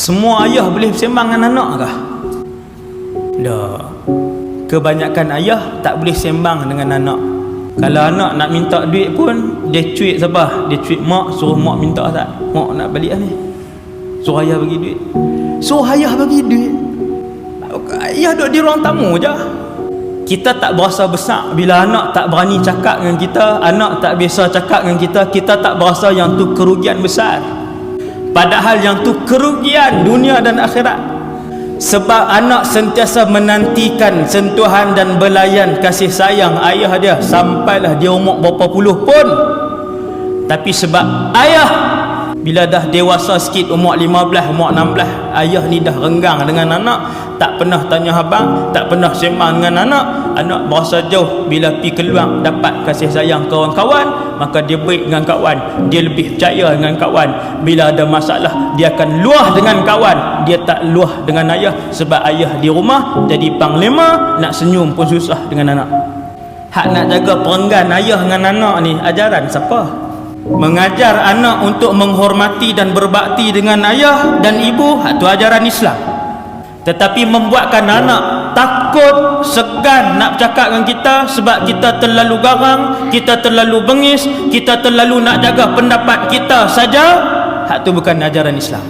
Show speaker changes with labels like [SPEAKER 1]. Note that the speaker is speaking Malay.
[SPEAKER 1] Semua ayah boleh sembang dengan anak kah? Dah. Kebanyakan ayah tak boleh sembang dengan anak. Kalau anak nak minta duit pun, dia cuit siapa? Dia cuit mak, suruh mak minta tak? Mak nak balik ni. Suruh ayah bagi duit. Suruh ayah bagi duit. Ayah duduk di ruang tamu je. Kita tak berasa besar bila anak tak berani cakap dengan kita, anak tak biasa cakap dengan kita, kita tak berasa yang tu kerugian besar. Padahal yang tu kerugian dunia dan akhirat. Sebab anak sentiasa menantikan sentuhan dan belayan kasih sayang ayah dia sampailah dia umur berapa puluh pun. Tapi sebab ayah bila dah dewasa sikit, umur 15, umur 16, ayah ni dah renggang dengan anak, tak pernah tanya abang, tak pernah sembang dengan anak. Anak berasa jauh. Bila pergi keluar dapat kasih sayang kawan-kawan, maka dia baik dengan kawan, dia lebih percaya dengan kawan. Bila ada masalah, dia akan luah dengan kawan, dia tak luah dengan ayah. Sebab ayah di rumah jadi panglima, nak senyum pun susah dengan anak. Hak nak jaga perenggan ayah dengan anak ni, ajaran siapa? Mengajar anak untuk menghormati dan berbakti dengan ayah dan ibu, hak tu ajaran Islam. Tetapi membuatkan anak takut, segan nak bercakap dengan kita sebab kita terlalu garang, kita terlalu bengis, kita terlalu nak jaga pendapat kita saja, hak tu bukan ajaran Islam.